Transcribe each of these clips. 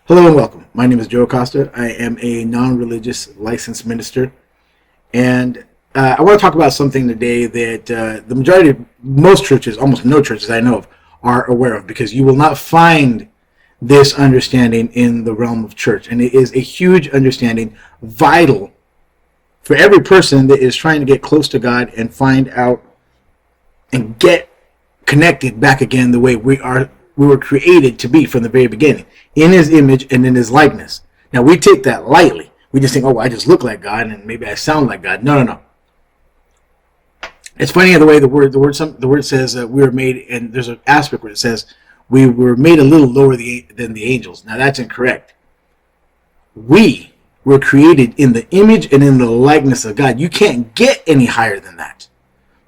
Hello and welcome. My name is Joe Acosta. I am a non-religious licensed minister, and I want to talk about something today that the majority of most churches, almost no churches I know of, are aware of, because you will not find this understanding in the realm of church, and it is a huge understanding, vital for every person that is trying to get close to God and find out and get connected back again the way we were created to be from the very beginning, in his image and in his likeness. Now, we take that lightly. We just think, oh, I just look like God and maybe I sound like God. No. It's funny the way the word says we were made, and there's an aspect where it says we were made a little lower than the angels. Now, that's incorrect. We were created in the image and in the likeness of God. You can't get any higher than that.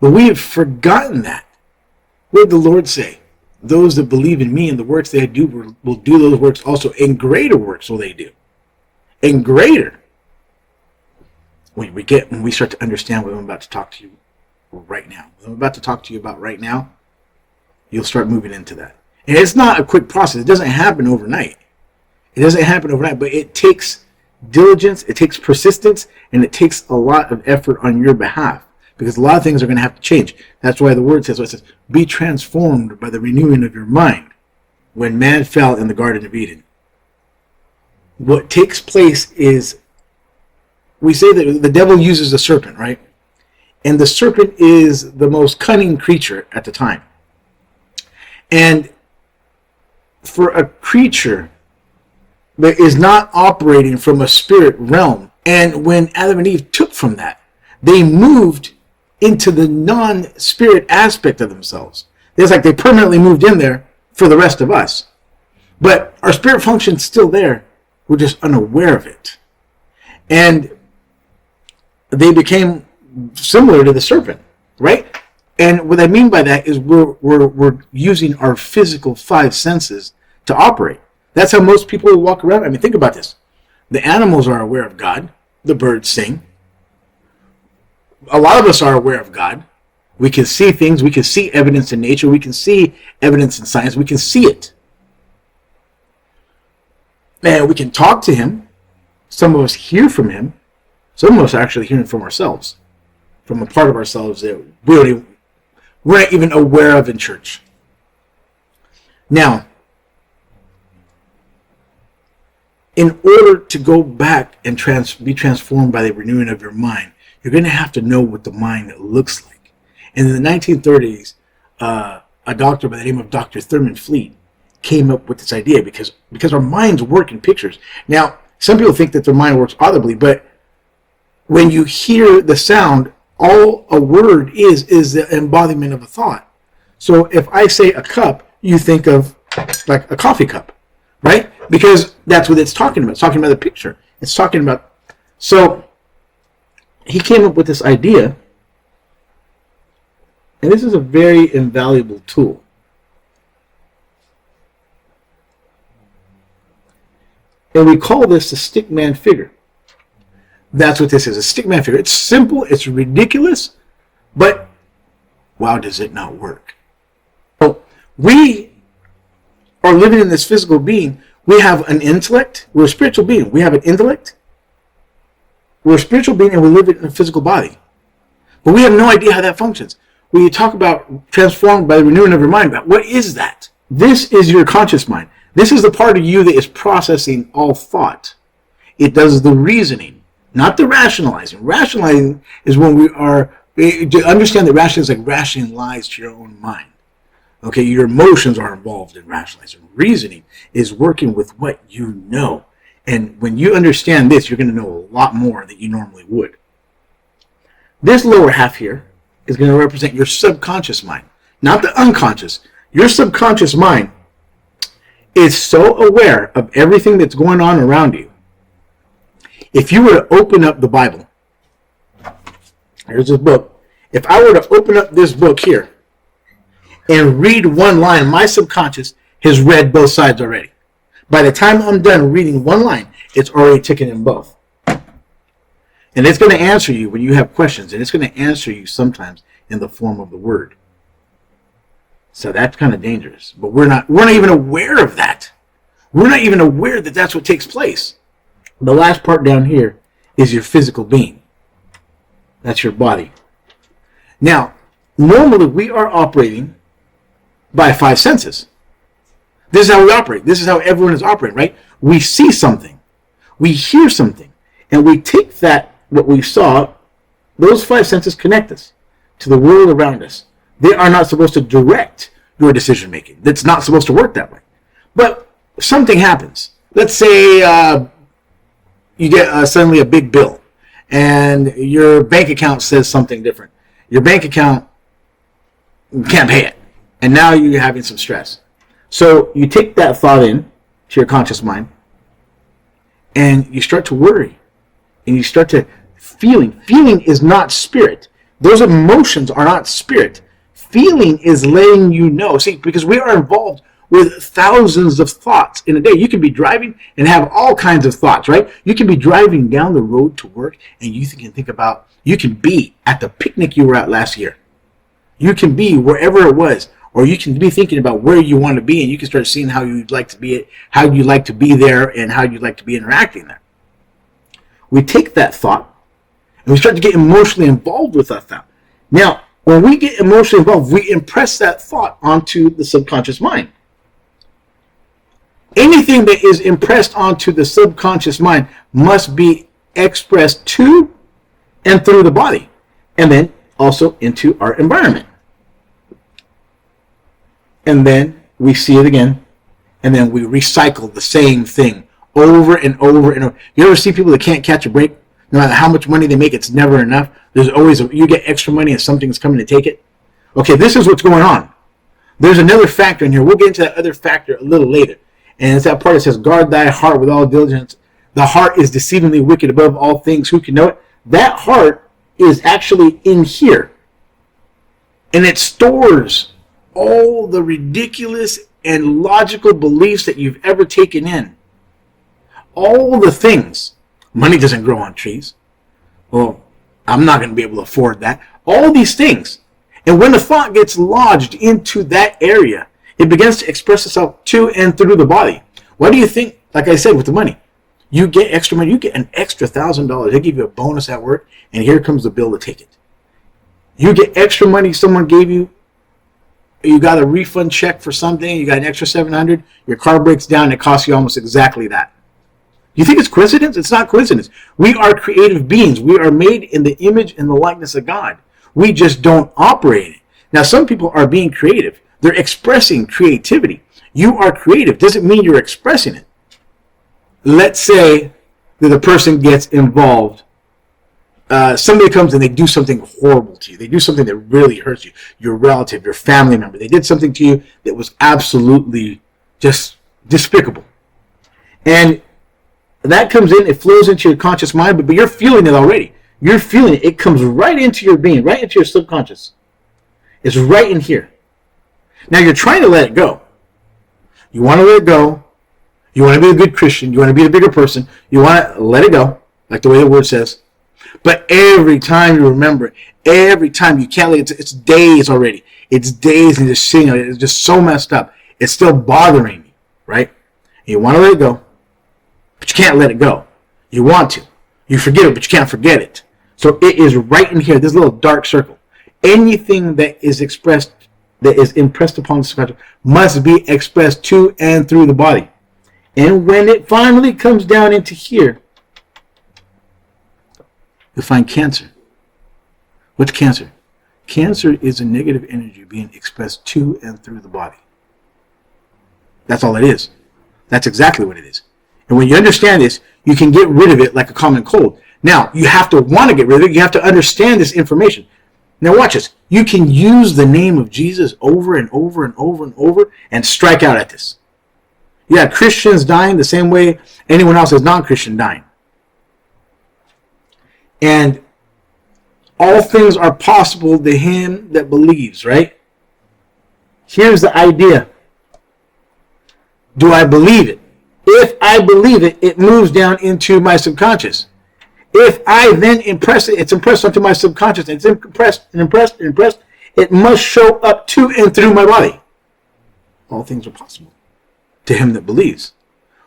But we have forgotten that. What did the Lord say? Those that believe in me and the works they do will do those works also, and greater works will they do. And greater. When we start to understand what I'm about to talk to you right now. What I'm about to talk to you about right now, you'll start moving into that. And it's not a quick process. It doesn't happen overnight. But it takes diligence, it takes persistence, and it takes a lot of effort on your behalf. Because a lot of things are going to have to change. That's why the word says, be transformed by the renewing of your mind. When man fell in the Garden of Eden, what takes place is, we say that the devil uses the serpent, right? And the serpent is the most cunning creature at the time. And for a creature that is not operating from a spirit realm, and when Adam and Eve took from that, they moved into the non-spirit aspect of themselves. It's like they permanently moved in there for the rest of us. But our spirit function's still there. We're just unaware of it. And they became similar to the serpent, right? And what I mean by that is we're using our physical five senses to operate. That's how most people walk around. I mean, think about this. The animals are aware of God. The birds sing. A lot of us are aware of God. We can see things. We can see evidence in nature. We can see evidence in science. We can see it. And we can talk to him. Some of us hear from him. Some of us are actually hearing from ourselves, from a part of ourselves that we're not even aware of in church. Now, in order to go back and be transformed by the renewing of your mind, you're going to have to know what the mind looks like. And in the 1930s, a doctor by the name of Dr. Thurman Fleet came up with this idea because our minds work in pictures. Now, some people think that their mind works audibly, but when you hear the sound, all a word is the embodiment of a thought. So if I say a cup, you think of like a coffee cup, right? Because that's what it's talking about. It's talking about the picture. It's talking about... So he came up with this idea, and this is a very invaluable tool. And we call this the stickman figure. That's what this is, a stickman figure. It's simple, it's ridiculous, but wow, does it not work? So we are living in this physical being. We have an intellect. We're a spiritual being. We have an intellect. We're a spiritual being, and we live in a physical body. But we have no idea how that functions. When you talk about transformed by the renewing of your mind, what is that? This is your conscious mind. This is the part of you that is processing all thought. It does the reasoning, not the rationalizing. Rationalizing is when we are, to understand that rationalizing is like rationing lies to your own mind. Okay, your emotions are involved in rationalizing. Reasoning is working with what you know. And when you understand this, you're going to know a lot more than you normally would. This lower half here is going to represent your subconscious mind, not the unconscious. Your subconscious mind is so aware of everything that's going on around you. If you were to open up the Bible, here's this book. If I were to open up this book here and read one line, my subconscious has read both sides already. By the time I'm done reading one line, it's already ticking in both. And it's going to answer you when you have questions, and it's going to answer you sometimes in the form of the word. So that's kind of dangerous. But we're not even aware of that. We're not even aware that that's what takes place. The last part down here is your physical being. That's your body. Now, normally we are operating by 5 senses. This is how we operate. This is how everyone is operating, right? We see something, we hear something, and we take that, what we saw, those 5 senses connect us to the world around us. They are not supposed to direct your decision making. That's not supposed to work that way. But something happens. Let's say you get suddenly a big bill, and your bank account says something different. Your bank account can't pay it, and now you're having some stress. So you take that thought in to your conscious mind, and you start to worry, and you start to feeling. Feeling is not spirit. Those emotions are not spirit. Feeling is letting you know. See, because we are involved with thousands of thoughts in a day. You can be driving and have all kinds of thoughts, right? You can be driving down the road to work, and you can think about, you can be at the picnic you were at last year. You can be wherever it was, or you can be thinking about where you want to be, and you can start seeing how you'd like to be, how you'd like to be there, and how you'd like to be interacting there. We take that thought, and we start to get emotionally involved with that thought. Now, when we get emotionally involved, we impress that thought onto the subconscious mind. Anything that is impressed onto the subconscious mind must be expressed to and through the body, and then also into our environment. And then we see it again, and then we recycle the same thing over and over and over. You ever see people that can't catch a break? No matter how much money they make, it's never enough. There's always, you get extra money and something's coming to take it. Okay, this is what's going on. There's another factor in here. We'll get into that other factor a little later. And it's that part that says, guard thy heart with all diligence. The heart is deceivingly wicked above all things. Who can know it? That heart is actually in here. And it stores all the ridiculous and logical beliefs that you've ever taken in. All the things. Money doesn't grow on trees. Well, I'm not going to be able to afford that. All these things. And when the thought gets lodged into that area, it begins to express itself to and through the body. What do you think, like I said, with the money? You get extra money. You get an extra $1,000. They give you a bonus at work, and here comes the bill to take it. You get extra money someone gave you. You got a refund check for something. You got an extra $700. Your car breaks down, and it costs you almost exactly that. You think it's coincidence? It's not coincidence. We are creative beings. We are made in the image and the likeness of God. We just don't operate it. Now, some people are being creative. They're expressing creativity. You are creative. Doesn't mean you're expressing it. Let's say that the person gets involved. Somebody comes and they do something horrible to you. They do something that really hurts you. Your relative, your family member. They did something to you that was absolutely just despicable. And that comes in, it flows into your conscious mind, but you're feeling it already. You're feeling it. It comes right into your being, right into your subconscious. It's right in here. Now you're trying to let it go. You want to let it go. You want to be a good Christian. You want to be a bigger person. You want to let it go, like the way the word says. But every time you remember it, every time you can't let it, it's days already. It's days and just sitting on it. It's just so messed up. It's still bothering you, right? And you want to let it go, but you can't let it go. You want to. You forget it, but you can't forget it. So it is right in here, this little dark circle. Anything that is expressed, that is impressed upon the subconscious, must be expressed to and through the body. And when it finally comes down into here, you'll find cancer. What's cancer? Cancer is a negative energy being expressed to and through the body. That's all it is. That's exactly what it is. And when you understand this, you can get rid of it like a common cold. Now, you have to want to get rid of it. You have to understand this information. Now watch this. You can use the name of Jesus over and over and over and over and strike out at this. You got Christians dying the same way anyone else is non-Christian dying. And all things are possible to him that believes, right? Here's the idea. Do I believe it? If I believe it, it moves down into my subconscious. If I then impress it, it's impressed onto my subconscious. It's impressed and impressed and impressed. It must show up to and through my body. All things are possible to him that believes.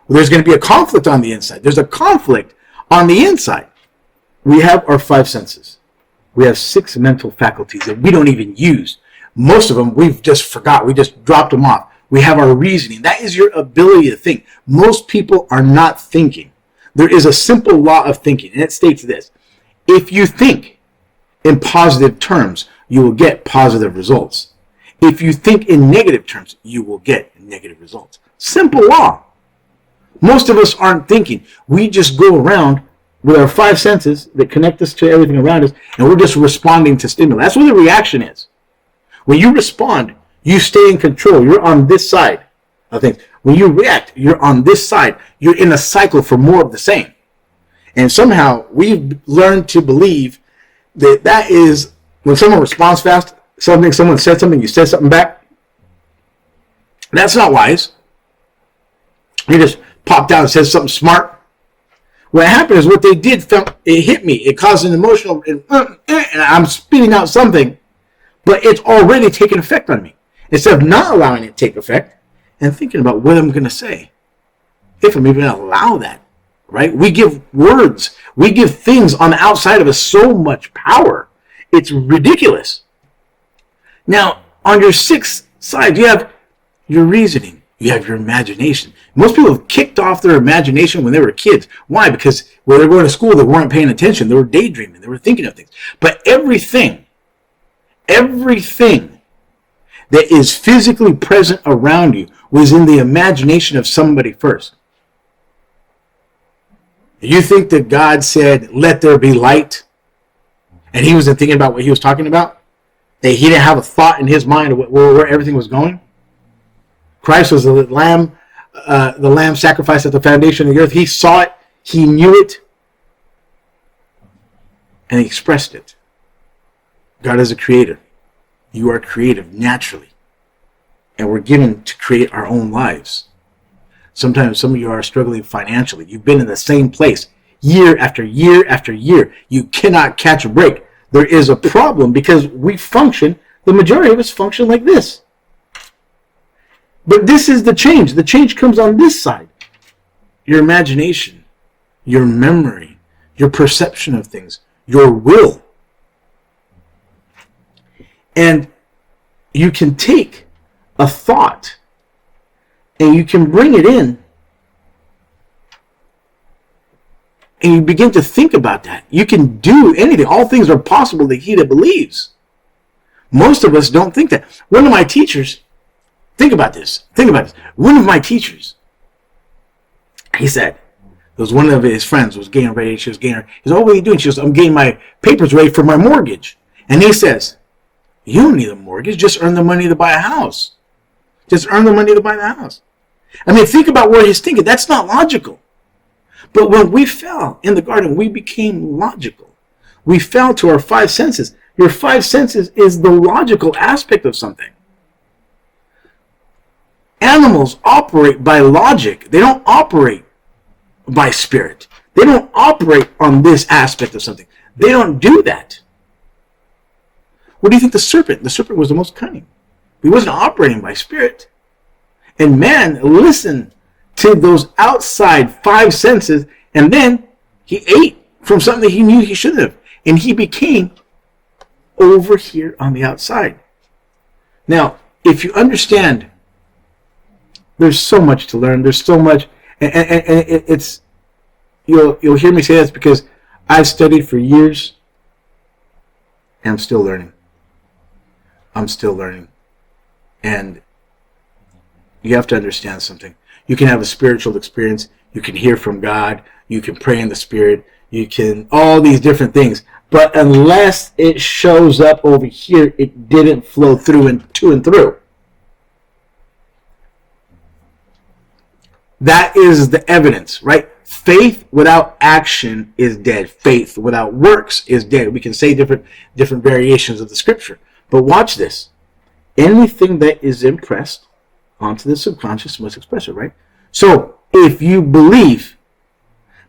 Well, there's going to be a conflict on the inside. There's a conflict on the inside. We have our 5 senses. We have 6 mental faculties that we don't even use. Most of them we've just forgot. We just dropped them off. We have our reasoning. That is your ability to think. Most people are not thinking. There is a simple law of thinking, and it states this. If you think in positive terms, you will get positive results. If you think in negative terms, you will get negative results. Simple law. Most of us aren't thinking. We just go around with our 5 senses that connect us to everything around us, and we're just responding to stimuli. That's what the reaction is. When you respond, you stay in control. You're on this side of things. When you react, you're on this side. You're in a cycle for more of the same. And somehow we've learned to believe that is when someone responds fast, someone said something, you said something back. That's not wise. You just popped out and said something smart. What happened is what they did, it hit me. It caused an emotional, and I'm spitting out something, but it's already taken effect on me. Instead of not allowing it to take effect and thinking about what I'm going to say, if I'm even going to allow that, right? We give words, we give things on the outside of us so much power. It's ridiculous. Now, on your 6th side, you have your reasoning. You have your imagination. Most people have kicked off their imagination when they were kids. Why? Because when they were going to school, they weren't paying attention. They were daydreaming. They were thinking of things. But everything that is physically present around you was in the imagination of somebody first. You think that God said, let there be light, and he wasn't thinking about what he was talking about? That he didn't have a thought in his mind of where everything was going? Christ was the lamb sacrificed at the foundation of the earth. He saw it, he knew it, and he expressed it. God is a creator. You are creative naturally. And we're given to create our own lives. Sometimes some of you are struggling financially. You've been in the same place year after year after year. You cannot catch a break. There is a problem because we function, the majority of us function like this. But this is the change. The change comes on this side. Your imagination, your memory, your perception of things, your will. And you can take a thought and you can bring it in and you begin to think about that. You can do anything. All things are possible to he that believes. Most of us don't think that. One of my teachers, think about this. One of my teachers, he said, it was one of his friends was getting ready. She was getting her. He said, oh, what are you doing? She goes, I'm getting my papers ready for my mortgage. And he says, you don't need a mortgage. Just earn the money to buy a house. Just earn the money to buy the house. I mean, think about where he's thinking. That's not logical. But when we fell in the garden, we became logical. We fell to our 5 senses. Your 5 senses is the logical aspect of something. Animals operate by logic. They don't operate by spirit. They don't operate on this aspect of something. They don't do that. What do you think the serpent? The serpent was the most cunning. He wasn't operating by spirit. And man listened to those outside 5 senses, and then he ate from something he knew he shouldn't have. And he became over here on the outside. Now, if you understand, there's so much to learn. There's so much, and it's you'll hear me say this because I've studied for years, and I'm still learning. And you have to understand something. You can have a spiritual experience. You can hear from God. You can pray in the Spirit. You can, all these different things. But unless it shows up over here, it didn't flow through and to and through. That is the evidence, right? Faith without action is dead. Faith without works is dead. We can say different variations of the scripture. But watch this. Anything that is impressed onto the subconscious must express it, right? So if you believe,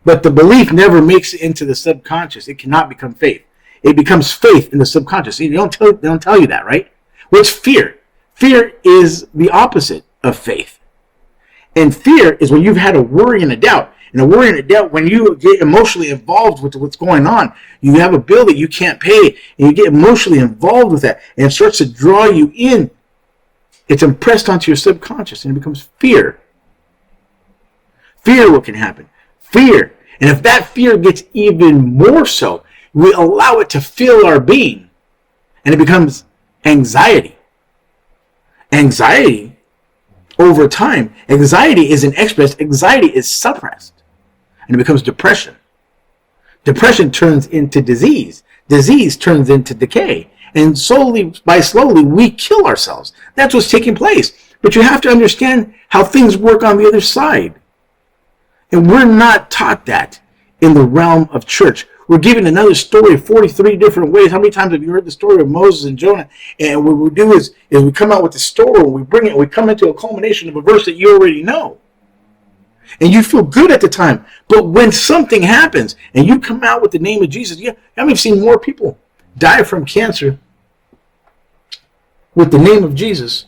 but the belief never makes it into the subconscious, it cannot become faith. It becomes faith in the subconscious. They don't tell you that, right? What's fear? Fear is the opposite of faith. And fear is when you've had a worry and a doubt. And a worry and a doubt, when you get emotionally involved with what's going on, you have a bill that you can't pay, and you get emotionally involved with that, and it starts to draw you in. It's impressed onto your subconscious, and it becomes fear. Fear, what can happen? Fear. And if that fear gets even more so, we allow it to fill our being, and it becomes anxiety. Anxiety, over time, anxiety isn't expressed, anxiety is suppressed. And it becomes depression. Depression turns into disease. Disease turns into decay. And slowly, we kill ourselves. That's what's taking place. But you have to understand how things work on the other side. And we're not taught that in the realm of church. We're given another story 43 different ways. How many times have you heard the story of Moses and Jonah? And what we do is we come out with the story, and we bring it, we come into a culmination of a verse that you already know. And you feel good at the time. But when something happens and you come out with the name of Jesus, yeah, I mean, I've seen more people die from cancer with the name of Jesus.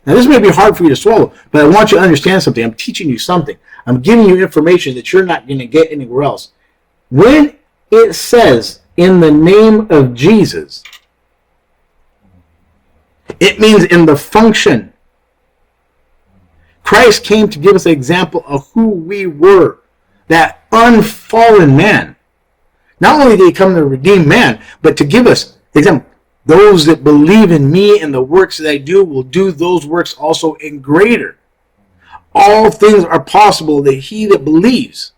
Now, this may be hard for you to swallow, but I want you to understand something. I'm teaching you something. I'm giving you information that you're not going to get anywhere else. When it says, in the name of Jesus, it means in the function. Christ came to give us an example of who we were, that unfallen man. Not only did he come to redeem man, but to give us the example. Those that believe in me and the works that I do will do those works also in greater. All things are possible that he that believes.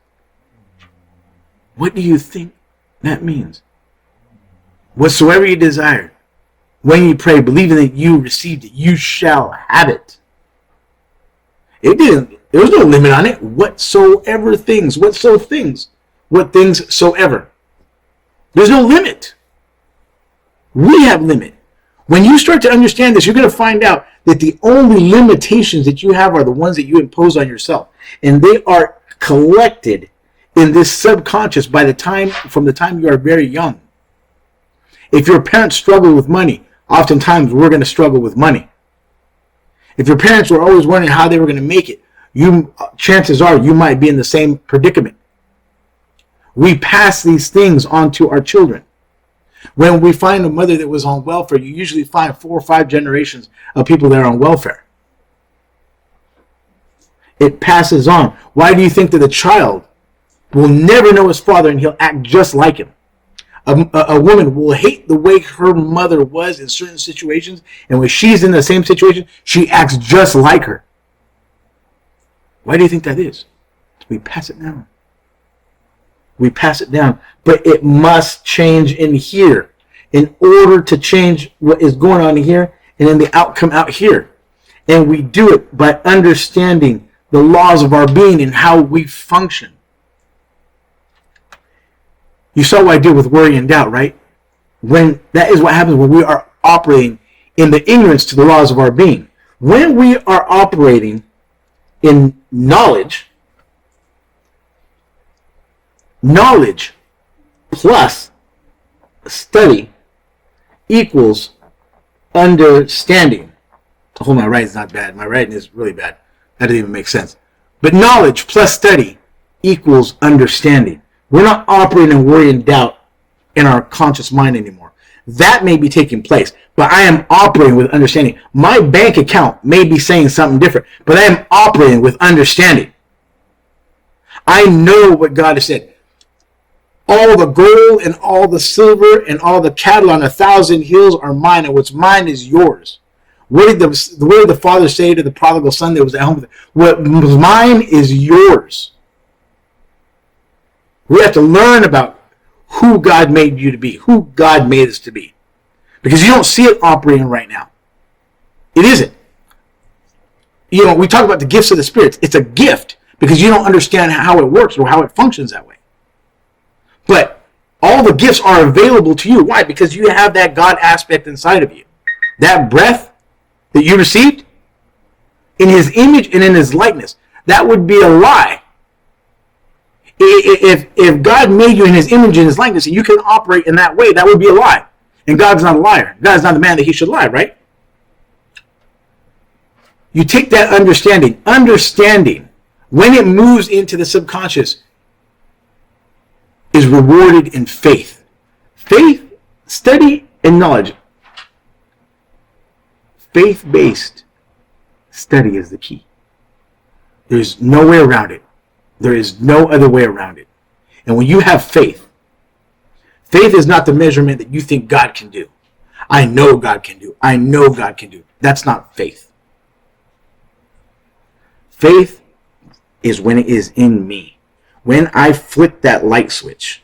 What do you think that means? Whatsoever you desire, when you pray, believing that you received it, you shall have it. There was no limit on it. Whatsoever things, what things soever. There's no limit. We have limit. When you start to understand this, you're going to find out that the only limitations that you have are the ones that you impose on yourself. And they are collected in this subconscious from the time you are very young. If your parents struggle with money, oftentimes we're going to struggle with money. If your parents were always wondering how they were going to make it, chances are you might be in the same predicament. We pass these things on to our children. When we find a mother that was on welfare, you usually find 4 or 5 generations of people that are on welfare. It passes on. Why do you think that a child will never know his father and he'll act just like him? A woman will hate the way her mother was in certain situations, and when she's in the same situation, she acts just like her. Why do you think that is? We pass it down. We pass it down. But it must change in here in order to change what is going on here and then the outcome out here. And we do it by understanding the laws of our being and how we function. You saw what I did with worry and doubt, right? When that is what happens when we are operating in the ignorance to the laws of our being. When we are operating in knowledge plus study equals understanding. Oh, my writing's not bad. My writing is really bad. That doesn't even make sense. But knowledge plus study equals understanding. We're not operating in worry and doubt in our conscious mind anymore. That may be taking place, but I am operating with understanding. My bank account may be saying something different, but I am operating with understanding. I know what God has said. All the gold and all the silver and all the cattle on 1,000 hills are mine, and what's mine is yours. What did the father say to the prodigal son that was at home? What was mine is yours. We have to learn about who God made you to be, who God made us to be. Because you don't see it operating right now. It isn't. You know, we talk about the gifts of the Spirit. It's a gift because you don't understand how it works or how it functions that way. But all the gifts are available to you. Why? Because you have that God aspect inside of you. That breath that you received in His image and in His likeness. That would be a lie. If God made you in His image and His likeness and you can operate in that way, that would be a lie. And God's not a liar. God's not the man that He should lie, right? You take that understanding, when it moves into the subconscious, is rewarded in faith. Faith, study, and knowledge. Faith-based study is the key. There's no way around it. There is no other way around it. And when you have faith, faith is not the measurement that you think God can do. I know God can do. I know God can do. That's not faith. Faith is when it is in me. When I flick that light switch,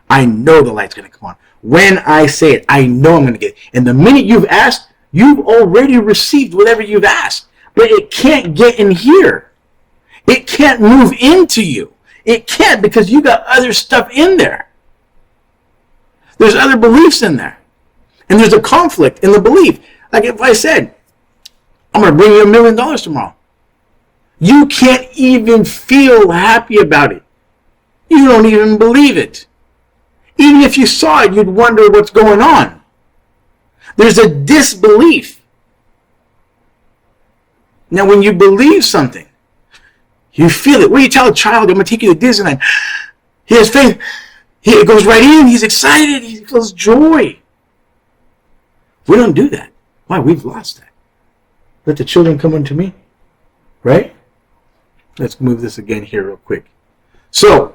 I know the light's going to come on. When I say it, I know I'm going to get it. And the minute you've asked, you've already received whatever you've asked. But it can't get in here. It can't move into you. It can't, because you got other stuff in there. There's other beliefs in there. And there's a conflict in the belief. Like if I said, I'm going to bring you $1 million tomorrow. You can't even feel happy about it. You don't even believe it. Even if you saw it, you'd wonder what's going on. There's a disbelief. Now, when you believe something, you feel it. When you tell a child, I'm going to take you to Disneyland, he has faith. He goes right in. He's excited. He feels joy. We don't do that. Why? We've lost that. Let the children come unto me. Right? Let's move this again here real quick. So,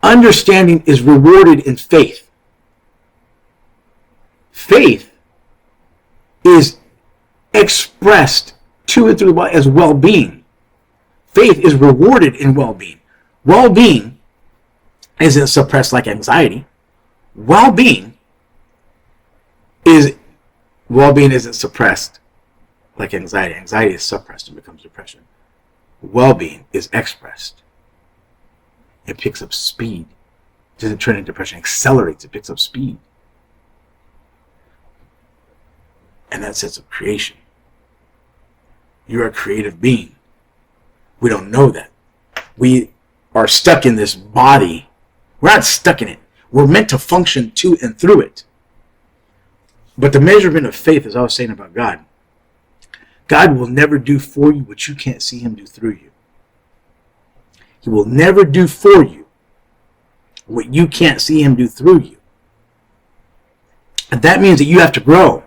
understanding is rewarded in faith. Faith is expressed to and through the body as well-being. Faith is rewarded in well-being. Well-being isn't suppressed like anxiety. Well-being isn't suppressed like anxiety. Anxiety is suppressed and becomes depression. Well-being is expressed. It picks up speed. It doesn't turn into depression. It accelerates. It picks up speed. And that sets up creation. You're a creative being. We don't know that. We are stuck in this body. We're not stuck in it. We're meant to function to and through it. But the measurement of faith, as I was saying about God, God will never do for you what you can't see him do through you. He will never do for you what you can't see him do through you. And that means that you have to grow.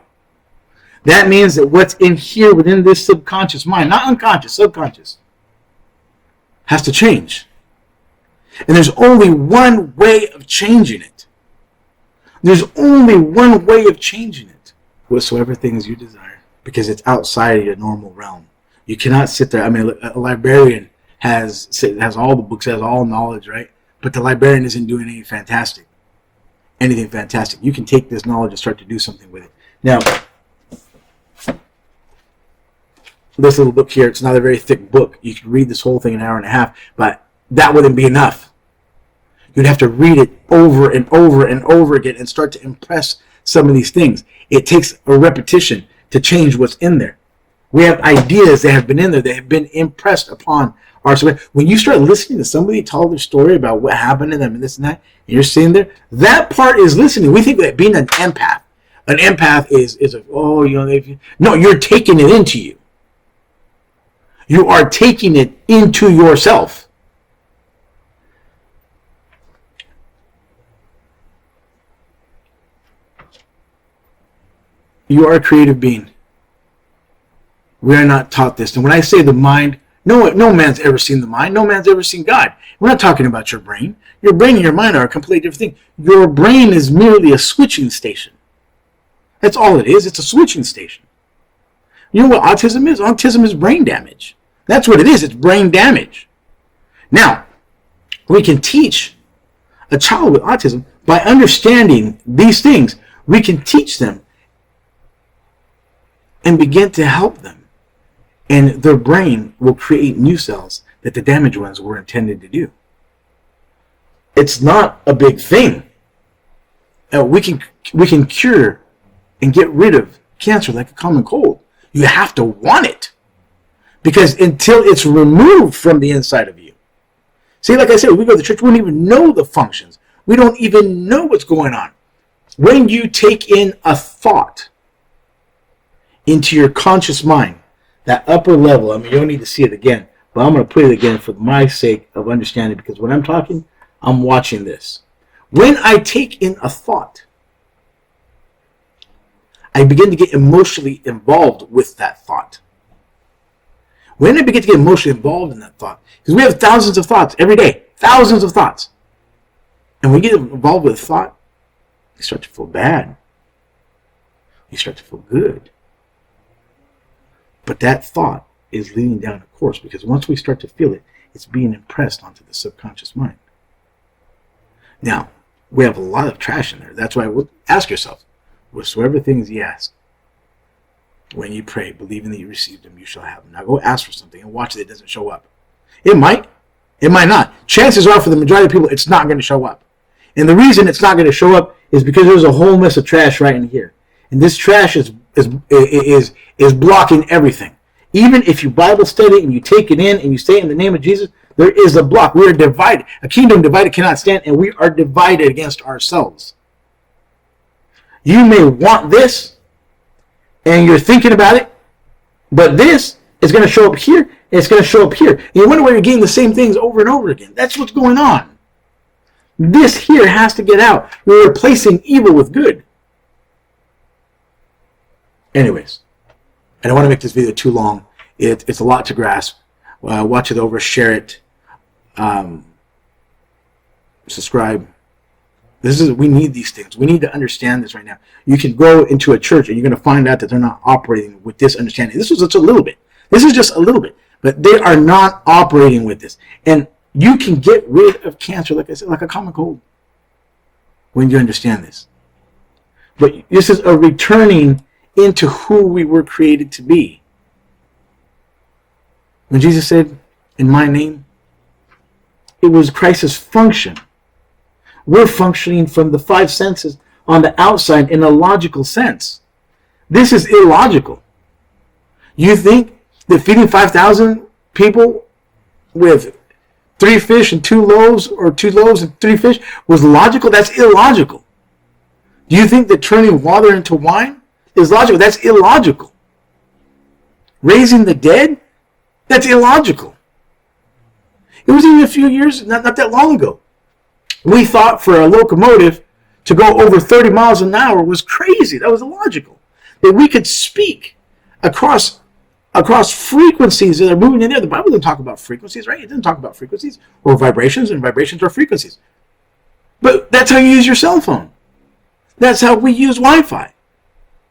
That means that what's in here within this subconscious mind, not unconscious, subconscious, has to change. And there's only one way of changing it. There's only one way of changing it. Whatsoever things you desire. Because it's outside of your normal realm. You cannot sit there. I mean, a librarian has all the books, has all knowledge, right? But the librarian isn't doing anything fantastic. You can take this knowledge and start to do something with it. Now, this little book here, it's not a very thick book. You can read this whole thing in an hour and a half, but that wouldn't be enough. You'd have to read it over and over and over again and start to impress some of these things. It takes a repetition to change what's in there. We have ideas that have been in there, that have been impressed upon our soul. When you start listening to somebody tell their story about what happened to them and this and that, and you're sitting there, that part is listening. We think that being an empath is no, you're taking it into you. You are taking it into yourself. You are a creative being. We are not taught this. And when I say the mind, no man's ever seen the mind. No man's ever seen God. We're not talking about your brain. Your brain and your mind are a completely different thing. Your brain is merely a switching station. That's all it is. It's a switching station. You know what autism is? Autism is brain damage. That's what it is. It's brain damage. Now, we can teach a child with autism by understanding these things. We can teach them and begin to help them. And their brain will create new cells that the damaged ones were intended to do. It's not a big thing. We can cure and get rid of cancer like a common cold. You have to want it. Because until it's removed from the inside of you. See, like I said, when we go to the church, we don't even know the functions. We don't even know what's going on. When you take in a thought into your conscious mind, That upper level, I mean, you don't need to see it again, but I'm going to put it again for my sake of understanding, because when I'm talking, I'm watching this. When I take in a thought, I begin to get emotionally involved with that thought. When I begin to get emotionally involved in that thought, because we have thousands of thoughts every day, thousands of thoughts. And when you get involved with a thought, you start to feel bad. You start to feel good. But that thought is leading down a course, because once we start to feel it, it's being impressed onto the subconscious mind. Now, we have a lot of trash in there. That's why ask yourself, whatsoever things ye ask, when you pray, believing that you received them, you shall have them. Now go ask for something and watch that it doesn't show up. It might not. Chances are, for the majority of people, it's not going to show up. And the reason it's not going to show up is because there's a whole mess of trash right in here. And this trash is blocking everything. Even if you Bible study and you take it in and you say in the name of Jesus, there is a block. We are divided. A kingdom divided cannot stand, and we are divided against ourselves. You may want this, and you're thinking about it, but this is going to show up here, and it's going to show up here. And you wonder why you're getting the same things over and over again. That's what's going on. This here has to get out. We're replacing evil with good. Anyways, I don't want to make this video too long. It's a lot to grasp. Watch it over, share it, subscribe. We need these things. We need to understand this right now. You can go into a church and you're going to find out that they're not operating with this understanding. This was just a little bit. This is just a little bit. But they are not operating with this. And you can get rid of cancer, like I said, like a common cold, when you understand this. But this is a returning into who we were created to be. When Jesus said, in my name, it was Christ's function. We're functioning from the five senses on the outside in a logical sense. This is illogical. You think that feeding 5,000 people with 3 fish and 2 loaves, or 2 loaves and 3 fish, was logical? That's illogical. Do you think that turning water into wine is logical? That's illogical. Raising the dead? That's illogical. It was even a few years, not that long ago. We thought for a locomotive to go over 30 miles an hour was crazy. That was illogical. That we could speak across frequencies that are moving in there. The Bible doesn't talk about frequencies, right? It doesn't talk about frequencies or vibrations, and vibrations are frequencies. But that's how you use your cell phone. That's how we use Wi-Fi.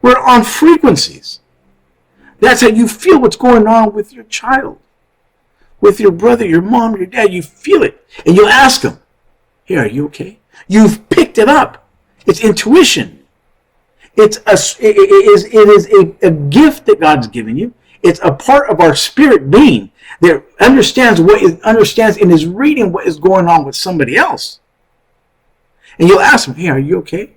We're on frequencies. That's how you feel what's going on with your child, with your brother, your mom, your dad. You feel it. And you'll ask them, hey, are you okay? You've picked it up. It's intuition. It is a gift that God's given you. It's a part of our spirit being that understands and is reading what is going on with somebody else. And you'll ask them, hey, are you okay?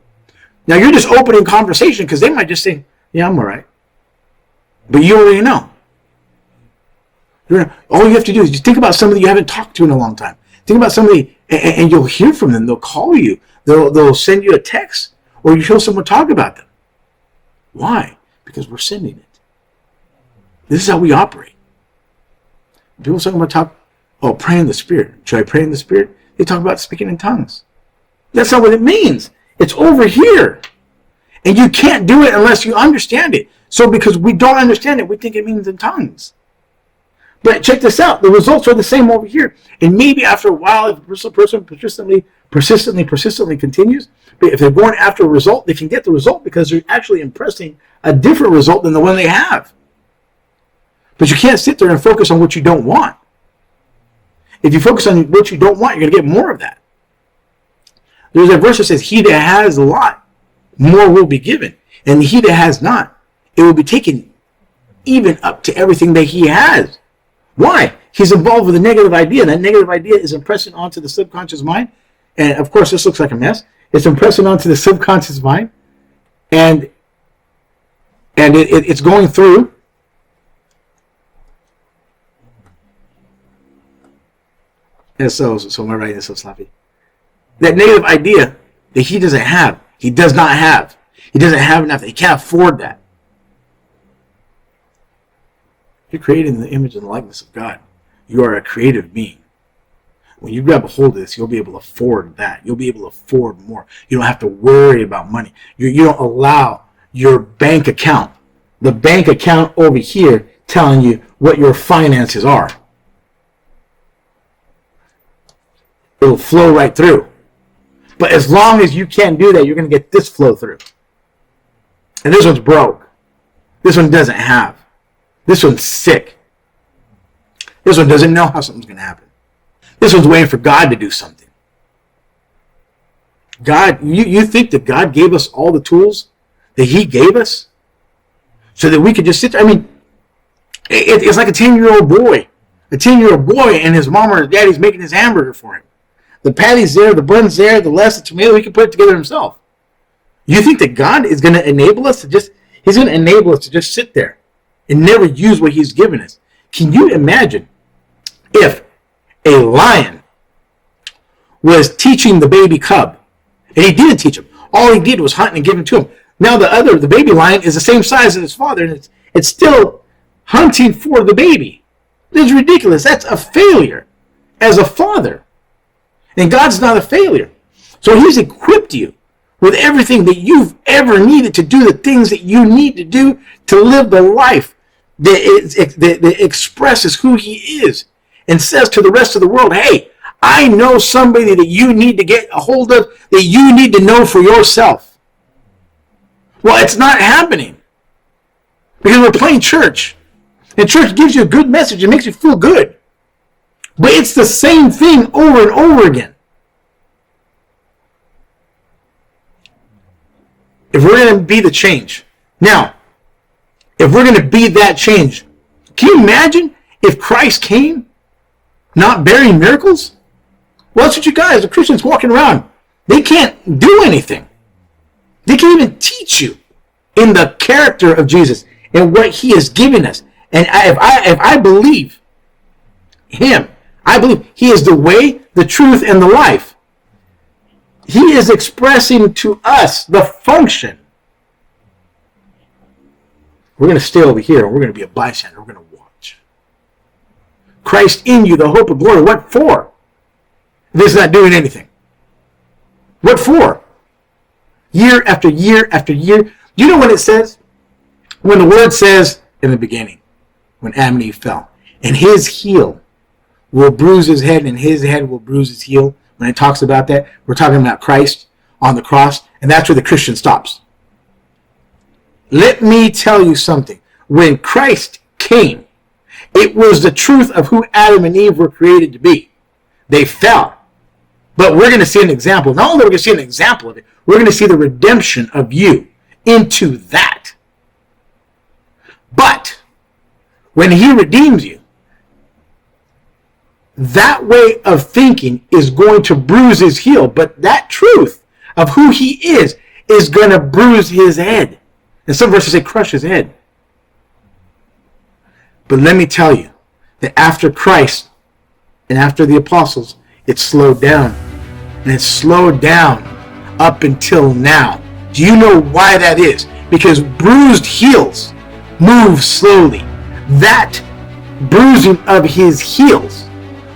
Now you're just opening conversation, because they might just say, yeah, I'm all right. But you already know. All you have to do is just think about somebody you haven't talked to in a long time. Think about somebody, and you'll hear from them. They'll call you. They'll send you a text, or you hear someone talk about them. Why? Because we're sending it. This is how we operate. People talk about pray in the Spirit. Should I pray in the Spirit? They talk about speaking in tongues. That's not what it means. It's over here. And you can't do it unless you understand it. So because we don't understand it, we think it means in tongues. But check this out. The results are the same over here. And maybe after a while, if a person persistently continues, but if they're going after a result, they can get the result because they're actually impressing a different result than the one they have. But you can't sit there and focus on what you don't want. If you focus on what you don't want, you're going to get more of that. There's a verse that says, he that has a lot, more will be given. And he that has not, it will be taken even up to everything that he has. Why? He's involved with a negative idea. And that negative idea is impressing onto the subconscious mind. And of course, this looks like a mess. It's impressing onto the subconscious mind. And it's going through. And so my writing is so sloppy. That negative idea that he doesn't have, he does not have. He doesn't have enough. He can't afford that. You're created in the image and the likeness of God. You are a creative being. When you grab a hold of this, you'll be able to afford that. You'll be able to afford more. You don't have to worry about money. You don't allow your bank account, the bank account over here, telling you what your finances are. It'll flow right through. But as long as you can't do that, you're going to get this flow through. And this one's broke. This one doesn't have. This one's sick. This one doesn't know how something's going to happen. This one's waiting for God to do something. God, you think that God gave us all the tools that He gave us so that we could just sit there? I mean, it's like a 10-year-old boy. A 10-year-old boy and his mom or his daddy's making his hamburger for him. The patty's there, the bun's there, the lettuce, the tomato, he can put it together himself. You think that God is going to enable us to He's going to enable us to just sit there and never use what He's given us? Can you imagine if a lion was teaching the baby cub, and he didn't teach him. All he did was hunt and give him to him. Now the baby lion is the same size as his father, and it's still hunting for the baby. It's ridiculous. That's a failure as a father. And God's not a failure. So He's equipped you with everything that you've ever needed to do the things that you need to do to live the life that expresses who He is and says to the rest of the world, hey, I know somebody that you need to get a hold of, that you need to know for yourself. Well, it's not happening because we're playing church. And church gives you a good message. It makes you feel good. But it's the same thing over and over again. If we're going to be the change. Now, if we're going to be that change, can you imagine if Christ came not bearing miracles? Well, that's what you guys, the Christians walking around, they can't do anything. They can't even teach you in the character of Jesus and what He has given us. And if I believe Him, I believe He is the way, the truth, and the life. He is expressing to us the function. We're going to stay over here and we're going to be a bystander. We're going to watch. Christ in you, the hope of glory. What for? This is not doing anything. What for? Year after year after year. Do you know what it says? When the word says in the beginning, when Adam and Eve fell, and his heel will bruise his head and his head will bruise his heel. When it talks about that, we're talking about Christ on the cross, and that's where the Christian stops. Let me tell you something. When Christ came, it was the truth of who Adam and Eve were created to be. They fell. But we're going to see an example. Not only are we going to see an example of it, we're going to see the redemption of you into that. But when He redeems you, that way of thinking is going to bruise his heel. But that truth of who He is going to bruise his head. And some verses say crush his head. But let me tell you that after Christ and after the apostles, it slowed down. And it's slowed down up until now. Do you know why that is? Because bruised heels move slowly. That bruising of his heels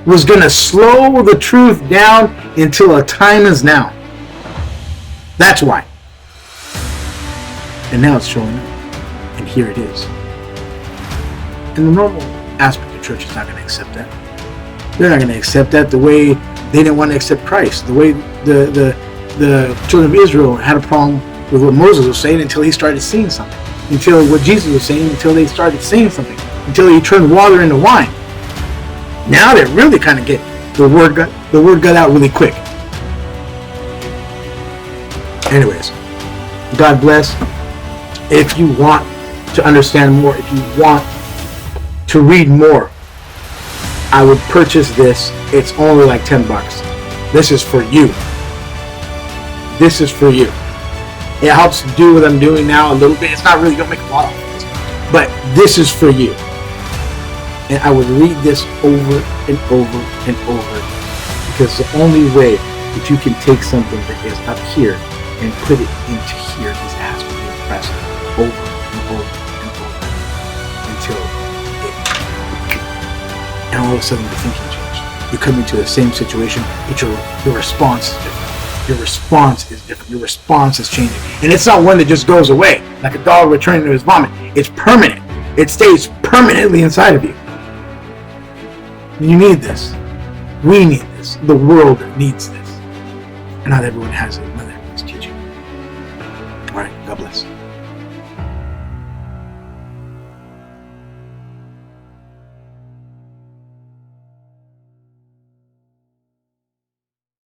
was going to slow the truth down until a time is now. That's why. And now it's showing up. And here it is. And the normal aspect of church is not going to accept that. They're not going to accept that the way they didn't want to accept Christ. The way the children of Israel had a problem with what Moses was saying until he started seeing something. Until what Jesus was saying, until they started saying something. Until He turned water into wine. Now they really kind of get the word got out really quick. Anyways, God bless. If you want to understand more, if you want to read more, I would purchase this. It's only like $10. This is for you. This is for you. It helps do what I'm doing now a little bit. It's not really going to make a lot of this, but this is for you. And I would read this over and over and over, because the only way that you can take something that is up here and put it into here is it has to be impressed over and over and over until it and all of a sudden your thinking changed. You come into the same situation, but your response is different. Your response is different. Your response is changing. And it's not one that just goes away, like a dog returning to his vomit. It's permanent. It stays permanently inside of you. You need this. We need this. The world needs this. And not everyone has it. Not everyone's teaching. All right. God bless.